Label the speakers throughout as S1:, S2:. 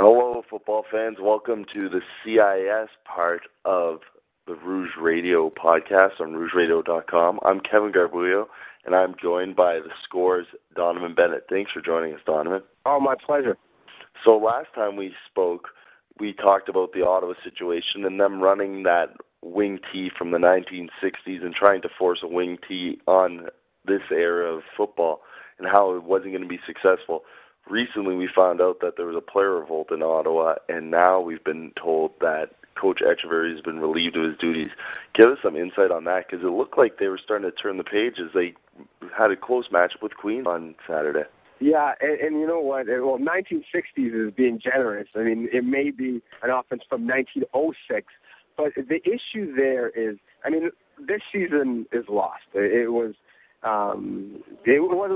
S1: Hello, football fans. Welcome to the CIS part of the Rouge Radio podcast on rougeradio.com. I'm Kevin Garbuio, and I'm joined by the Score's Donnovan Bennett. Thanks for joining us, Donnovan.
S2: Oh, my pleasure.
S1: So last time we spoke, we talked about the Ottawa situation and them running that wing tee from the 1960s and trying to force a wing tee on this era of football and how it wasn't going to be successful. Recently, we found out that there was a player revolt in Ottawa, and now we've been told that Coach Echeverry has been relieved of his duties. Give us some insight on that, because it looked like they were starting to turn the page as they had a close matchup with Queens on Saturday.
S2: Yeah, and you know what? Well, 1960s is being generous. I mean, it may be an offense from 1906, but the issue there is, I mean, this season is lost. It wasn't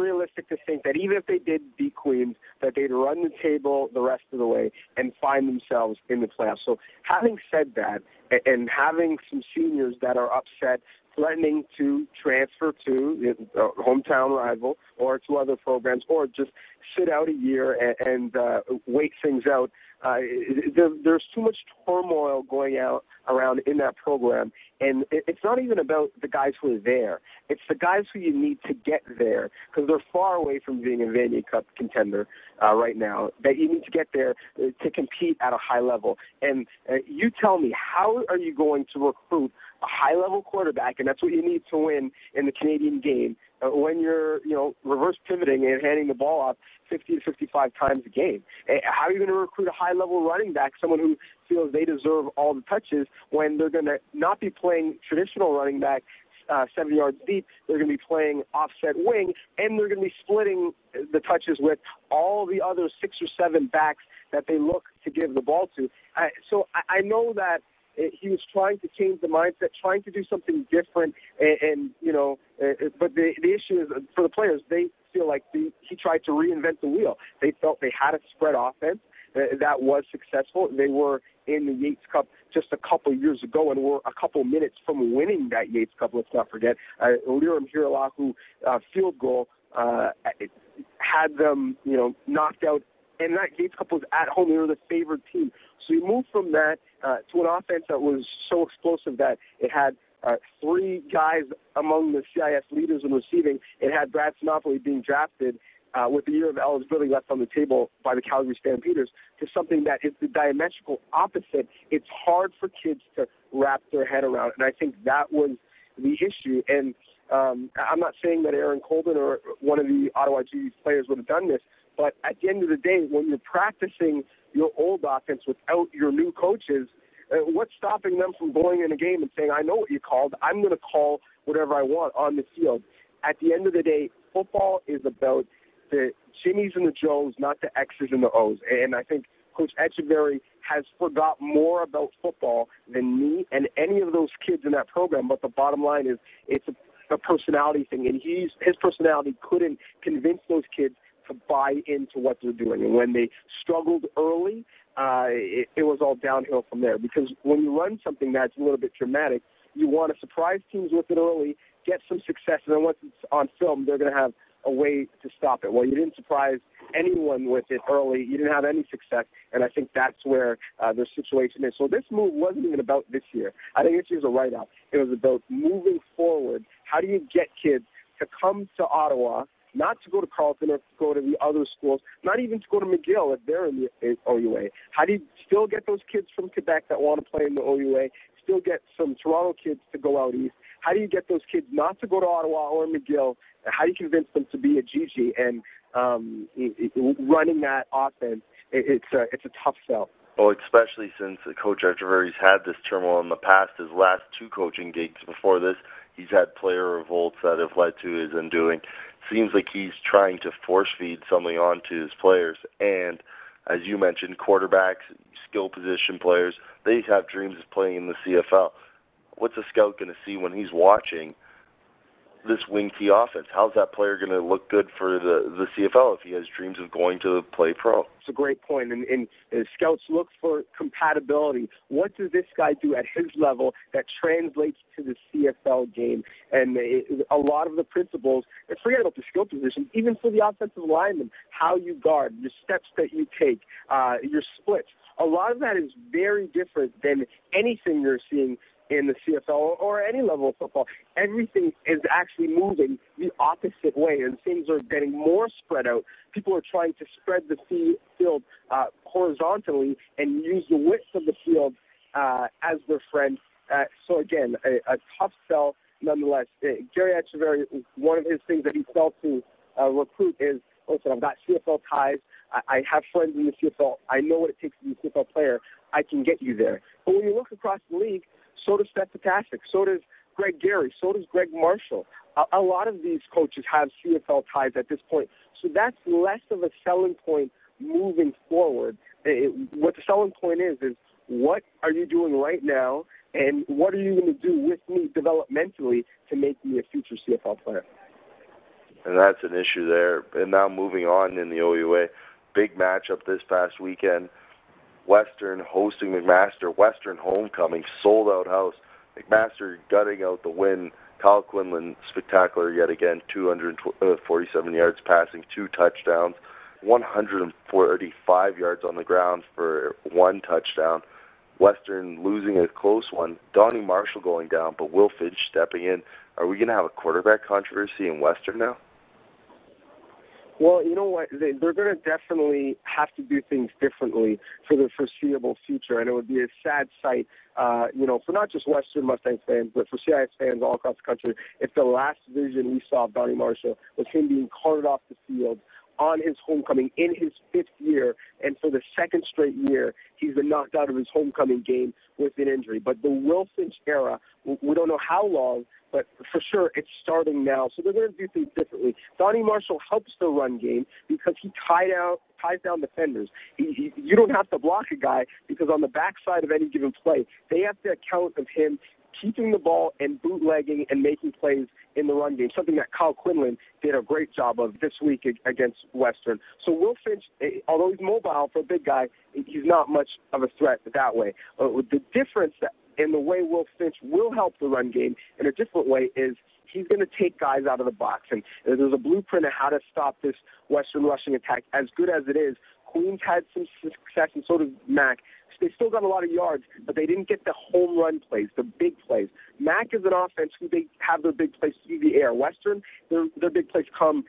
S2: realistic to think that even if they did beat Queens, that they'd run the table the rest of the way and find themselves in the playoffs. So having said that, and having some seniors that are upset, threatening to transfer to a hometown rival or to other programs, or just sit out a year and wait things out, there's too much turmoil going around in that program. And it's not even about the guys who are there. It's the guys who you need to get there, because they're far away from being a Vanier Cup contender right now, that you need to get there to compete at a high level. And you tell me, how are you going to recruit a high-level quarterback, and that's what you need to win in the Canadian game, when you're, reverse pivoting and handing the ball off 50 to 55 times a game? How are you going to recruit a high-level running back, someone who feels they deserve all the touches, when they're going to not be playing traditional running back 7 yards deep? They're going to be playing offset wing, and they're going to be splitting the touches with all the other 6 or 7 backs that they look to give the ball to. So I know that he was trying to change the mindset, trying to do something different, but the issue is, for the players, they feel like he tried to reinvent the wheel. They felt they had a spread offense that was successful. They were in the Yates Cup just a couple years ago and were a couple minutes from winning that Yates Cup, let's not forget. Liram Hiralahu field goal had them, knocked out, and that Yates Cup was at home. They were the favored team. So you move from that to an offense that was so explosive that it had 3 guys among the CIS leaders in receiving. It had Brad Sinopoli being drafted with a year of eligibility left on the table by the Calgary Stampeders, to something that is the diametrical opposite. It's hard for kids to wrap their head around, and I think that was the issue. And I'm not saying that Aaron Colden or one of the Ottawa GD players would have done this, but at the end of the day, when you're practicing your old offense without your new coaches, what's stopping them from going in a game and saying, I know what you called, I'm going to call whatever I want on the field? At the end of the day, football is about the Jimmies and the Joes, not the X's and the O's. And I think Coach Echeverry has forgot more about football than me and any of those kids in that program. But the bottom line is, it's a personality thing, and his personality couldn't convince those kids to buy into what they're doing. And when they struggled early, it was all downhill from there. Because when you run something that's a little bit dramatic, you want to surprise teams with it early, get some success, and then once it's on film, they're going to have a way to stop it. Well, you didn't surprise anyone with it early. You didn't have any success, and I think that's where their situation is. So this move wasn't even about this year. I think this year's a write-off. It was about moving forward. How do you get kids to come to Ottawa, not to go to Carleton or to go to the other schools, not even to go to McGill if they're in the OUA? How do you still get those kids from Quebec that want to play in the OUA, still get some Toronto kids to go out east? How do you get those kids not to go to Ottawa or McGill? How do you convince them to be a GG? And running that offense, it's a tough sell.
S1: Well, especially since Coach Echeverry's had this turmoil in the past. His last 2 coaching gigs before this, he's had player revolts that have led to his undoing. Seems like he's trying to force-feed something onto his players. And as you mentioned, quarterbacks, skill position players, they have dreams of playing in the CFL. What's a scout going to see when he's watching this wing tee offense? How's that player going to look good for the CFL if he has dreams of going to play pro?
S2: a great point. And scouts look for compatibility. What does this guy do at his level that translates to the CFL game? And a lot of the principles, and forget about the skill position, even for the offensive lineman, how you guard, your steps that you take, your splits. A lot of that is very different than anything you're seeing in the CFL or any level of football. Everything is actually moving the opposite way, and things are getting more spread out. People are trying to spread the field horizontally and use the width of the field as their friend. So again, a tough sell nonetheless. Gary Echeverry, one of his things that he felt to recruit is, listen, I've got CFL ties. I have friends in the CFL. I know what it takes to be a CFL player. I can get you there. But when you look across the league, so does Steph Potasek, so does Greg Gary, so does Greg Marshall. A lot of these coaches have CFL ties at this point. So that's less of a selling point moving forward. What the selling point is what are you doing right now, and what are you going to do with me developmentally to make me a future CFL player?
S1: And that's an issue there. And now moving on in the OUA, big matchup this past weekend. Western hosting McMaster. Western homecoming, sold-out house. McMaster gutting out the win. Kyle Quinlan, spectacular yet again, 247 yards passing, 2 touchdowns, 145 yards on the ground for 1 touchdown. Western losing a close one. Donnie Marshall going down, but Will Finch stepping in. Are we going to have a quarterback controversy in Western now?
S2: Well, you know what? They're going to definitely have to do things differently for the foreseeable future, and it would be a sad sight, for not just Western Mustangs fans, but for CIS fans all across the country, if the last vision we saw of Donnie Marshall was him being carted off the field on his homecoming in his 5th year, and for the 2nd straight year, he's been knocked out of his homecoming game with an injury. But the Will Finch era, we don't know how long, but for sure it's starting now. So they're going to do things differently. Donnie Marshall helps the run game because he ties down defenders. You don't have to block a guy because on the backside of any given play, they have to account of him keeping the ball and bootlegging and making plays in the run game, something that Kyle Quinlan did a great job of this week against Western. So Will Finch, although he's mobile for a big guy, he's not much of a threat that way. The difference in the way Will Finch will help the run game in a different way is he's going to take guys out of the box. And there's a blueprint of how to stop this Western rushing attack. As good as it is, Queens had some success, and so did Mac. They still got a lot of yards, but they didn't get the home run plays, the big plays. Mac is an offense who they have their big plays through the air. Western, their big plays come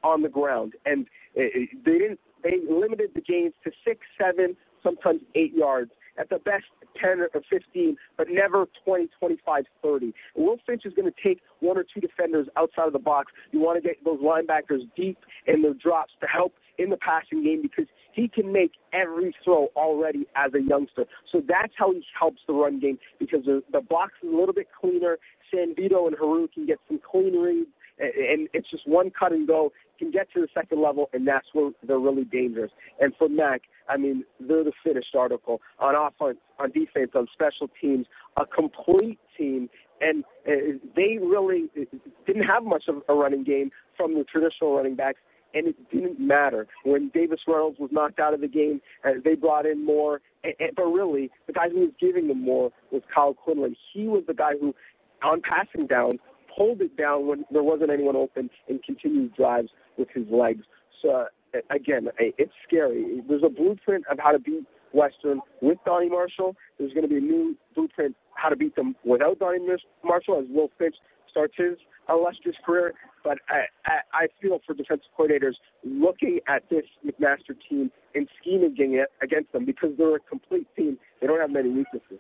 S2: on the ground, and they limited the games to 6, 7, sometimes 8 yards. At the best, 10 or 15, but never 20, 25, 30. Will Finch is going to take 1 or 2 defenders outside of the box. You want to get those linebackers deep in their drops to help in the passing game because he can make every throw already as a youngster. So that's how he helps the run game because the box is a little bit cleaner. San Vito and Haru can get some clean reads, and it's just one cut and go. Can get to the second level, and that's where they're really dangerous. And for Mac, I mean, they're the finished article on offense, on defense, on special teams, a complete team. And they really didn't have much of a running game from the traditional running backs, and it didn't matter. When Davis Reynolds was knocked out of the game, they brought in more. But really, the guy who was giving them more was Kyle Quinlan. He was the guy who, on passing down, pulled it down when there wasn't anyone open and continued drives with his legs. So, again, it's scary. There's a blueprint of how to beat Western with Donnie Marshall. There's going to be a new blueprint how to beat them without Donnie Marshall as Will Finch starts his illustrious career. But I feel for defensive coordinators looking at this McMaster team and scheming against them because they're a complete team. They don't have many weaknesses.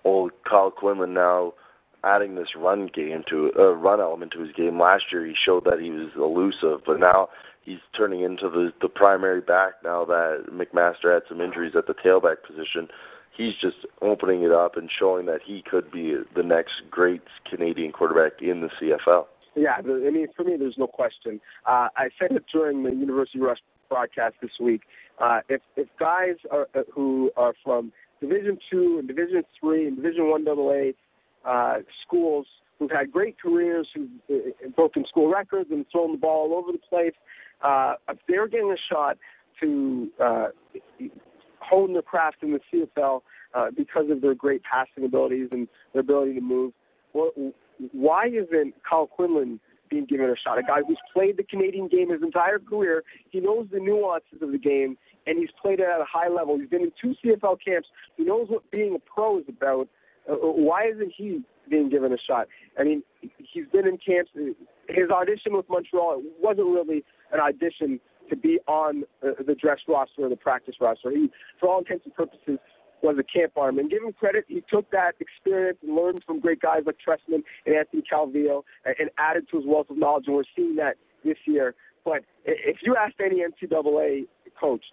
S1: Well, Kyle Quinlan now adding this run element to his game. Last year he showed that he was elusive, but now he's turning into the primary back now that McMaster had some injuries at the tailback position. He's just opening it up and showing that he could be the next great Canadian quarterback in the CFL.
S2: Yeah, I mean, for me, there's no question. I said it during the University Rush broadcast this week. If guys who are from Division II and Division III and Division I AA schools who've had great careers, who've broken school records and thrown the ball all over the place, if they're getting a shot, to hone their craft in the CFL because of their great passing abilities and their ability to move. Well, why isn't Kyle Quinlan being given a shot? A guy who's played the Canadian game his entire career. He knows the nuances of the game, and he's played it at a high level. He's been in 2 CFL camps. He knows what being a pro is about. Why isn't he being given a shot? I mean, he's been in camps. His audition with Montreal, it wasn't really an audition to be on the dress roster or the practice roster. He, for all intents and purposes, was a camp arm. And give him credit, he took that experience and learned from great guys like Tressman and Anthony Calvillo and added to his wealth of knowledge, and we're seeing that this year. But if you asked any NCAA coach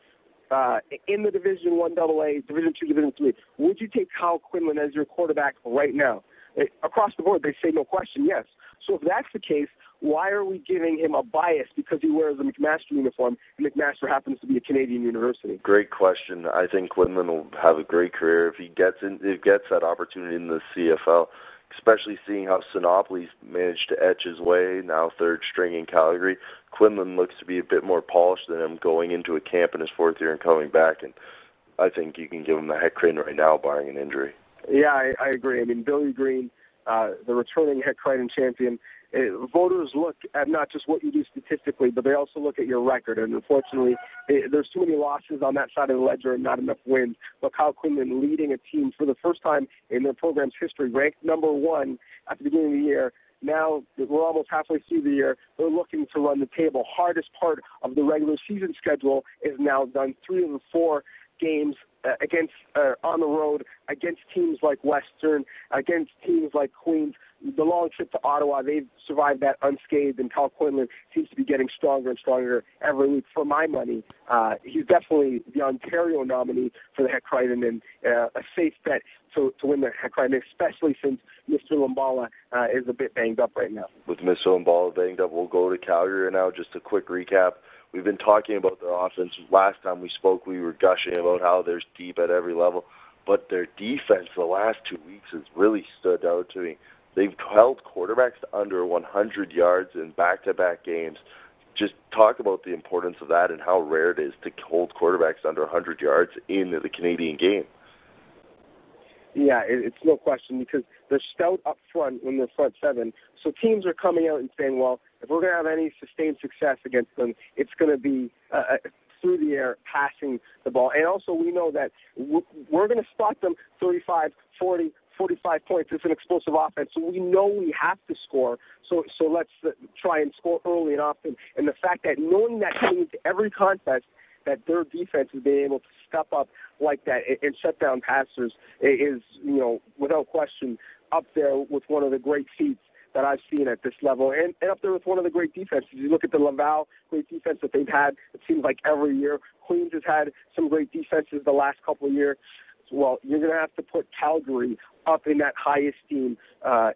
S2: in the Division I AA, Division II, Division III, would you take Kyle Quinlan as your quarterback right now? Across the board, they say no question, yes. So if that's the case, why are we giving him a bias because he wears a McMaster uniform and McMaster happens to be a Canadian university?
S1: Great question. I think Quinlan will have a great career if he gets that opportunity in the CFL, especially seeing how Sinopoly's managed to etch his way, now 3rd string in Calgary. Quinlan looks to be a bit more polished than him going into a camp in his 4th year and coming back, and I think you can give him the Heck-Crichton right now, barring an injury.
S2: Yeah, I agree. I mean, Billy Green, the returning Heck-Crichton champion, voters look at not just what you do statistically, but they also look at your record. And unfortunately, there's too many losses on that side of the ledger and not enough wins. But Kyle Quinlan leading a team for the first time in their program's history, ranked number 1 at the beginning of the year. Now we're almost halfway through the year. They're looking to run the table. Hardest part of the regular season schedule is now done. 3 of the 4 games against on the road against teams like Western, against teams like Queens. The long trip to Ottawa, they've survived that unscathed, and Kyle Quinlan seems to be getting stronger and stronger every week. For my money, he's definitely the Ontario nominee for the Heck-Crichton and a safe bet to win the Heck-Crichton, especially since Mr. Lumbala is a bit banged up right now.
S1: With Mr. Lumbala banged up, we'll go to Calgary now. Just a quick recap. We've been talking about their offense. Last time we spoke, we were gushing about how they're deep at every level. But their defense the last 2 weeks has really stood out to me. They've held quarterbacks to under 100 yards in back-to-back games. Just talk about the importance of that and how rare it is to hold quarterbacks under 100 yards in the Canadian game.
S2: Yeah, it's no question because they're stout up front when they're front 7. So teams are coming out and saying, well, if we're going to have any sustained success against them, it's going to be through the air, passing the ball. And also we know that we're going to spot them 35, 40, 45 points. It's an explosive offense, so we know we have to score. So let's try and score early and often. And the fact that knowing that coming into every contest, that their defense is being able to step up like that and shut down passers is, without question, up there with one of the great feats that I've seen at this level, and up there with one of the great defenses. You look at the Laval great defense that they've had, it seems like every year. Queens has had some great defenses the last couple of years. Well, you're going to have to put Calgary up in that high esteem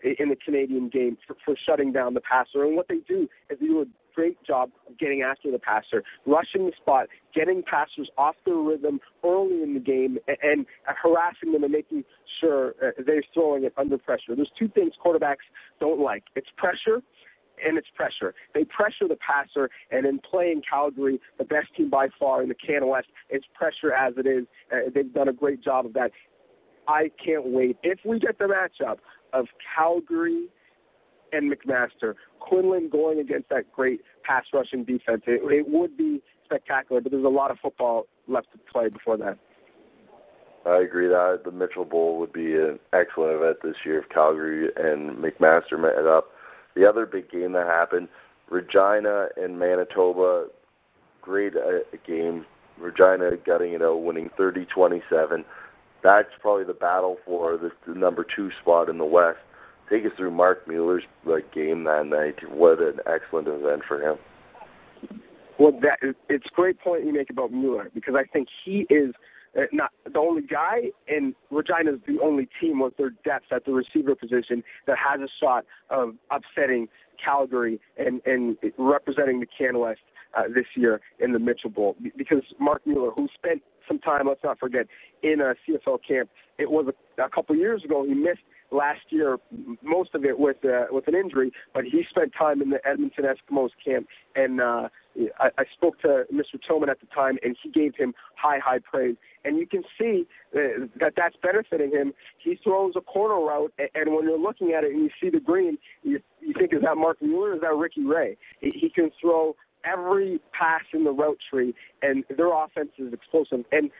S2: in the Canadian game for shutting down the passer. And what they do is they do a great job of getting after the passer, rushing the spot, getting passers off their rhythm early in the game, and harassing them and making sure they're throwing it under pressure. There's 2 things quarterbacks don't like. It's pressure and it's pressure. They pressure the passer, and in playing Calgary, the best team by far in the Canada West, it's pressure as it is. They've done a great job of that. I can't wait. If we get the matchup of Calgary and McMaster, Quinlan going against that great pass rushing defense, it would be spectacular, but there's a lot of football left to play before that.
S1: I agree that the Mitchell Bowl would be an excellent event this year if Calgary and McMaster met up. The other big game that happened, Regina and Manitoba, great game. Regina gutting it out, winning 30-27. That's probably the battle for the number 2 spot in the West. Take us through Mark Mueller's game that night. What an excellent event for him.
S2: Well, it's a great point you make about Mueller, because I think he is not the only guy, and Regina's the only team with their depth at the receiver position that has a shot of upsetting Calgary and representing the Canada West. this year in the Mitchell Bowl, because Mark Mueller, who spent some time, let's not forget, in a CFL camp. It was a couple years ago. He missed last year, most of it with an injury, but he spent time in the Edmonton Eskimos camp, and I spoke to Mr. Tillman at the time, and he gave him high praise. And you can see that's benefiting him. He throws a corner route, and when you're looking at it and you see the green, you think, is that Mark Mueller or is that Ricky Ray? He can throw every pass in the route tree, and their offense is explosive. And,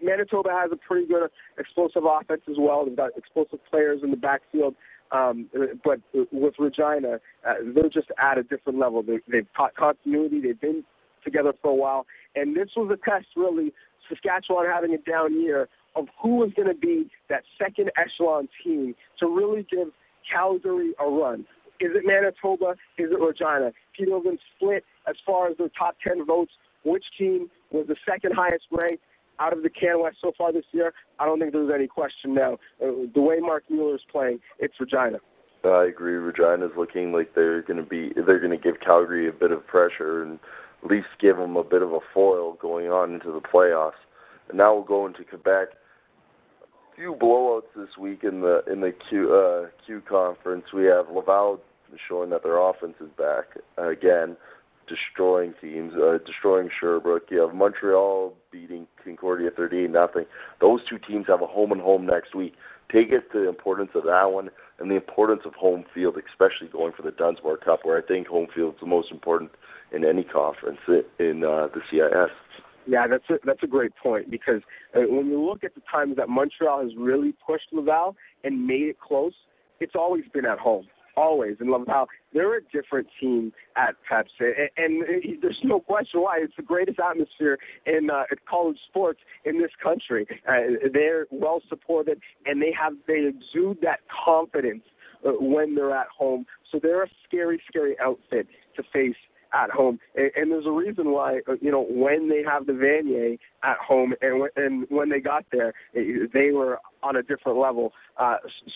S2: Manitoba has a pretty good explosive offense as well. They've got explosive players in the backfield. But with Regina, they're just at a different level. They've taught continuity. They've been together for a while. And this was a test, really, Saskatchewan having a down year, of who was going to be that second echelon team to really give Calgary a run. Is it Manitoba? Is it Regina? Peter Lynn split as far as their top 10 votes. Which team was the second highest ranked out of the Can West so far this year? I don't think there's any question now. The way Mark Mueller is playing, it's Regina.
S1: I agree. Regina's looking like they're going to give Calgary a bit of pressure and at least give them a bit of a foil going on into the playoffs. And now we'll go into Quebec. A few blowouts this week in the Q conference. We have Laval showing that their offense is back again, destroying teams, destroying Sherbrooke. You have Montreal beating Concordia 38-0. Those two teams have a home-and-home next week. Take it to the importance of that one and the importance of home field, especially going for the Dunsmore Cup, where I think home field is the most important in any conference in the CIS.
S2: Yeah, that's a great point, because when you look at the times that Montreal has really pushed Laval and made it close, it's always been at home. Always. And Laval, they're a different team at Peps, and there's no question why. It's the greatest atmosphere in college sports in this country. They're well supported, and they exude that confidence when they're at home. So they're a scary, scary outfit to face at home, and there's a reason why. When they have the Vanier at home, and when they got there, they were on a different level.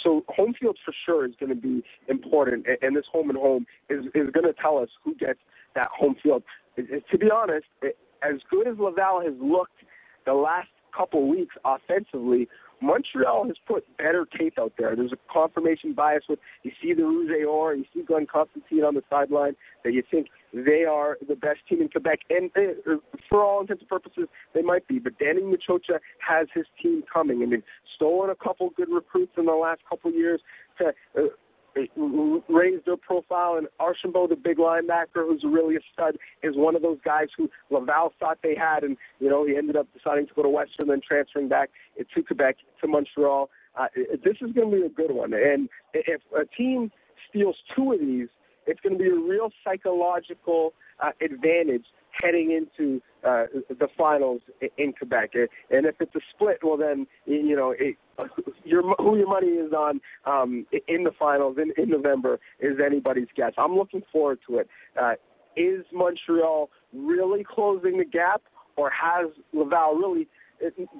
S2: So home field for sure is going to be important, and this home and home is going to tell us who gets that home field. To be honest, as good as Laval has looked the last couple weeks offensively, Montreal has put better tape out there. There's a confirmation bias with, you see the Rouge et Or, you see Glenn Constantine on the sideline, that you think they are the best team in Quebec. And for all intents and purposes, they might be. But Danny Machocha has his team coming, and they've stolen a couple good recruits in the last couple years to raise their profile. And Archambault, the big linebacker, who's really a stud, is one of those guys who Laval thought they had, and he ended up deciding to go to Western, then transferring back to Quebec, to Montreal. This is going to be a good one. And if a team steals two of these, it's going to be a real psychological advantage heading into the finals in Quebec. And if it's a split, well then, who your money is on in the finals in November is anybody's guess. I'm looking forward to it. Is Montreal really closing the gap, or has Laval really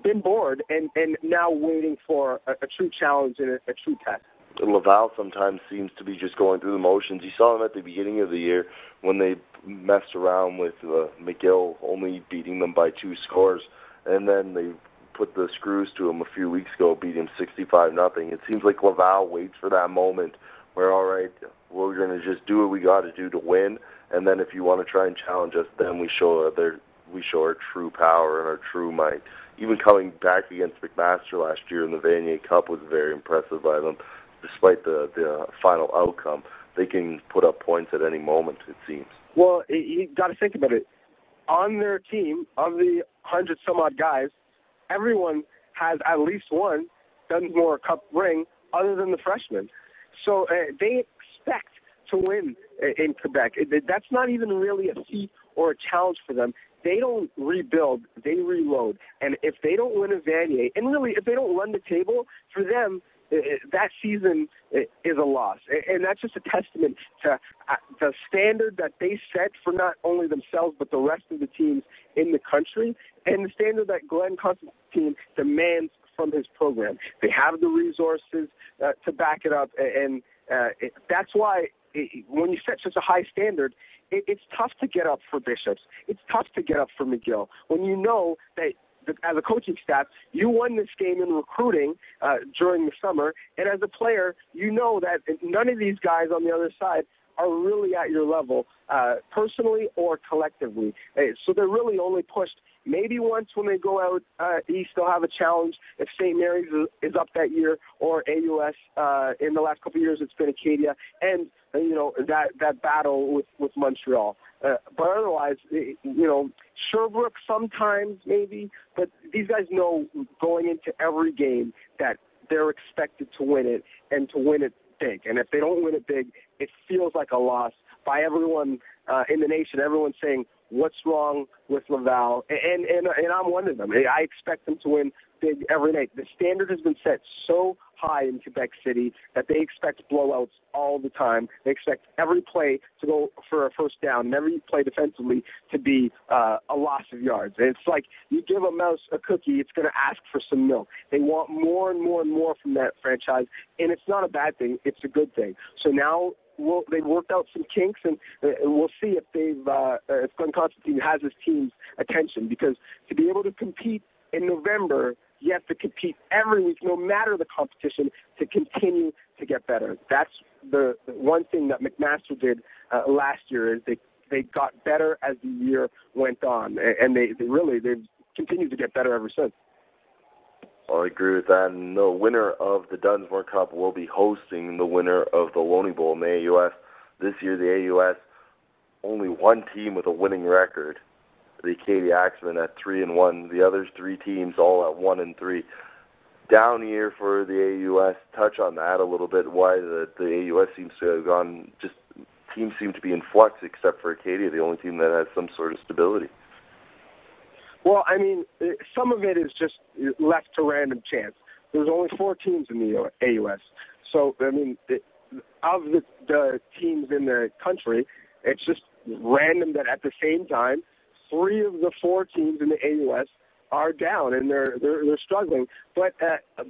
S2: been bored and now waiting for a true challenge and a true test?
S1: Laval sometimes seems to be just going through the motions. You saw them at the beginning of the year when they messed around with McGill only beating them by 2 scores, and then they put the screws to him a few weeks ago, beat him 65-0. It seems like Laval waits for that moment where, all right, we're going to just do what we got to do to win, and then if you want to try and challenge us, then we show our true power and our true might. Even coming back against McMaster last year in the Vanier Cup was very impressive by them. Despite the final outcome, they can put up points at any moment, it seems.
S2: Well, you got to think about it. On their team, of the 100-some-odd guys, everyone has at least one Dunsmore Cup ring other than the freshmen. So they expect to win in Quebec. That's not even really a feat or a challenge for them. They don't rebuild, they reload. And if they don't win a Vanier, and really if they don't run the table, for them, that season is a loss. And that's just a testament to the standard that they set for not only themselves but the rest of the teams in the country, and the standard that Glenn Constantine demands from his program. They have the resources to back it up, and that's why when you set such a high standard, it's tough to get up for Bishops. It's tough to get up for McGill when you know that as a coaching staff, you won this game in recruiting during the summer, and as a player, you know that none of these guys on the other side are really at your level, personally or collectively. So they're really only pushed maybe once when they go out east. They'll have a challenge if St. Mary's is up that year, or AUS. In the last couple of years, it's been Acadia, and that battle with Montreal. But otherwise, Sherbrooke sometimes maybe, but these guys know going into every game that they're expected to win it, and to win it big. And if they don't win it big, it feels like a loss by everyone in the nation. Everyone's saying, what's wrong with Laval? And I'm one of them. I expect them to win big every night. The standard has been set so high in Quebec City that they expect blowouts all the time. They expect every play to go for a first down, and every play defensively to be a loss of yards. And it's like you give a mouse a cookie, it's going to ask for some milk. They want more and more and more from that franchise, and it's not a bad thing. It's a good thing. So now they've worked out some kinks, and we'll see if Glenn Constantine has his team's attention, because to be able to compete in November, you have to compete every week, no matter the competition, to continue to get better. That's the one thing that McMaster did last year, is they got better as the year went on, and they've continued to get better ever since.
S1: Well, I agree with that. And the winner of the Dunsmore Cup will be hosting the winner of the Loney Bowl in the AUS. This year, the AUS, only one team with a winning record, the Acadia Axemen at 3-1. The other three teams all at 1-3. Down year for the AUS. Touch on that a little bit. Why the AUS seems to have gone. Just teams seem to be in flux, except for Acadia, the only team that has some sort of stability.
S2: Well, I mean, some of it is just left to random chance. There's only 4 teams in the AUS. So, I mean, of the teams in the country, it's just random that at the same time, 3 of the 4 teams in the AUS are down, and they're struggling. But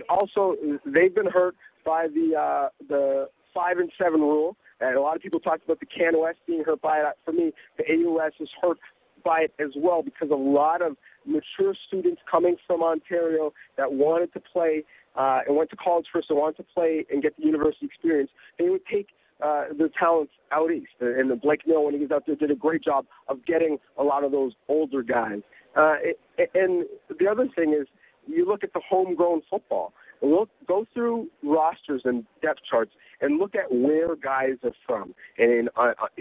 S2: also, they've been hurt by the 5-7 rule. And a lot of people talked about the Can West being hurt by it. For me, the AUS is hurt by it as well, because a lot of mature students coming from Ontario that wanted to play and went to college first and wanted to play and get the university experience, they would take their talents out east. And Blake Mill, when he was out there, did a great job of getting a lot of those older guys. And the other thing is, you look at the homegrown football. Go through rosters and depth charts and look at where guys are from. And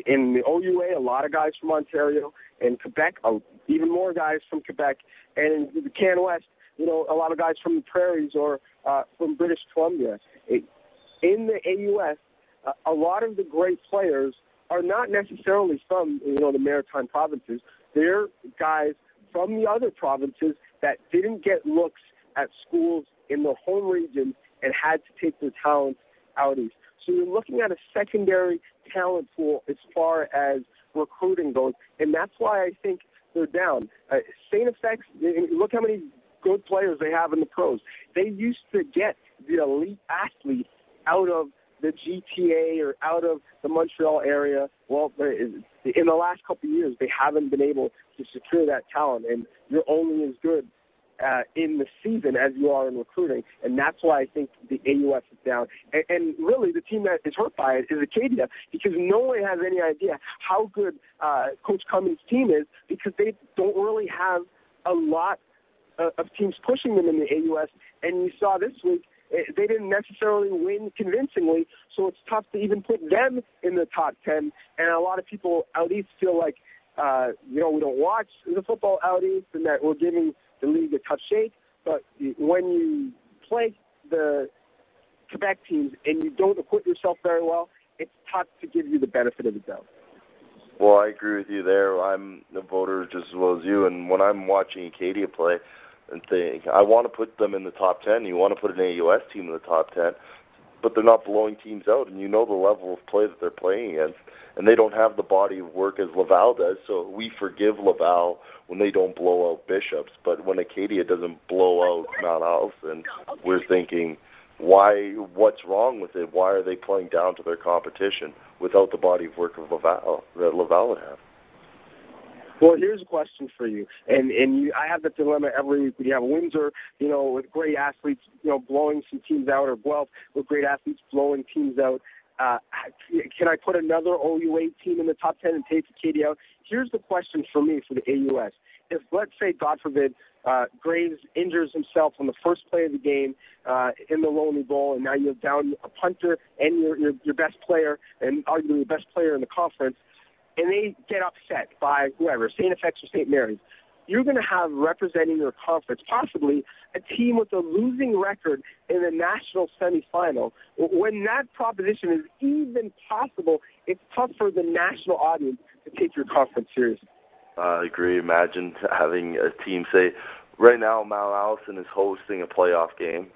S2: in the OUA, a lot of guys from Ontario. In Quebec, even more guys from Quebec. And in the Can West, a lot of guys from the Prairies or from British Columbia. In the AUS, a lot of the great players are not necessarily from the Maritime provinces. They're guys from the other provinces that didn't get looks at schools in their home region and had to take their talents out east. So you're looking at a secondary talent pool as far as recruiting goes, and that's why I think they're down. St. FX, look how many good players they have in the pros. They used to get the elite athlete out of the GTA or out of the Montreal area. Well, in the last couple of years, they haven't been able to secure that talent, and you're only as good in the season as you are in recruiting, and that's why I think the AUS is down. And really, the team that is hurt by it is Acadia, because no one has any idea how good Coach Cummins' team is, because they don't really have a lot of teams pushing them in the AUS. And you saw this week, they didn't necessarily win convincingly, so it's tough to even put them in the top 10. And a lot of people out east feel like, we don't watch the football out east and that we're giving the league a tough shake. But when you play the Quebec teams and you don't equip yourself very well, it's tough to give you the benefit of the doubt.
S1: Well, I agree with you there. I'm a voter just as well as you, and when I'm watching Acadia play and think, I want to put them in the top 10. You want to put an AUS team in the top 10, but they're not blowing teams out, and you know the level of play that they're playing against, and they don't have the body of work as Laval does, so we forgive Laval when they don't blow out Bishops, but when Acadia doesn't blow out Mount Allison, we're thinking what's wrong with it? Why are they playing down to their competition without the body of work of Laval that Laval would have?
S2: Well, here's a question for you, and I have that dilemma every week. You have Windsor, with great athletes, blowing some teams out, or Guelph with great athletes blowing teams out. Can I put another OUA team in the top 10 and take Acadia out? Here's the question for me for the AUS. If, let's say, God forbid, Graves injures himself on the first play of the game in the Lonely Bowl, and now you have down a punter and your best player, and arguably the best player in the conference, and they get upset by whoever, St. FX or St. Mary's, you're going to have representing your conference possibly a team with a losing record in the national semifinal. When that proposition is even possible, it's tough for the national audience to take your conference seriously.
S1: I agree. Imagine having a team say, right now Mount Allison is hosting a playoff game.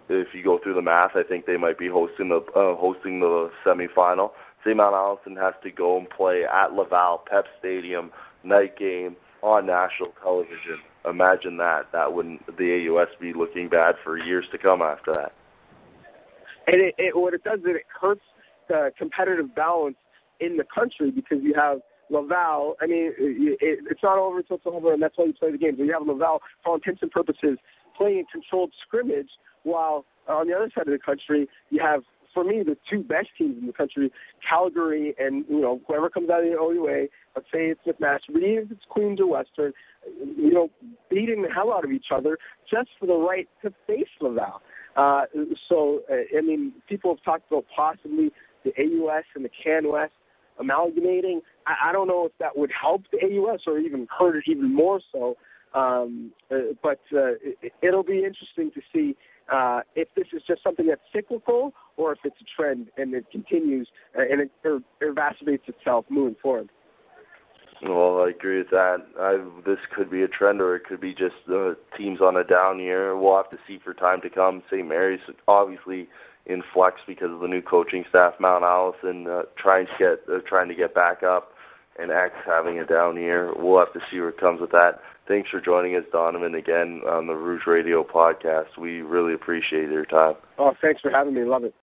S1: If you go through the math, I think they might be hosting the semifinal. Say Mount Allison has to go and play at Laval, Pep Stadium, night game on national television. Imagine that. That wouldn't the AUS be looking bad for years to come after that.
S2: And what it does is it hurts the competitive balance in the country, because you have Laval. I mean, it's not over until it's over, and that's why you play the game. But you have Laval, for all intents and purposes, playing a controlled scrimmage, while on the other side of the country, you have, for me, the two best teams in the country, Calgary and, whoever comes out of the OUA, let's say it's McMaster, but even if it's Queens or Western, beating the hell out of each other just for the right to face Laval. People have talked about possibly the AUS and the Can West amalgamating. I don't know if that would help the AUS or even hurt it even more so. But it'll be interesting to see if this is just something that's cyclical or if it's a trend and it continues and it exacerbates itself moving forward.
S1: Well, I agree with that. This could be a trend, or it could be just teams on a down year. We'll have to see for time to come. St. Mary's obviously in flux because of the new coaching staff. Mount Allison trying to get back up, and X having a down year. We'll have to see what comes with that. Thanks for joining us, Donnovan, again on the Rouge Radio podcast. We really appreciate your time.
S2: Oh, thanks for having me. Love it.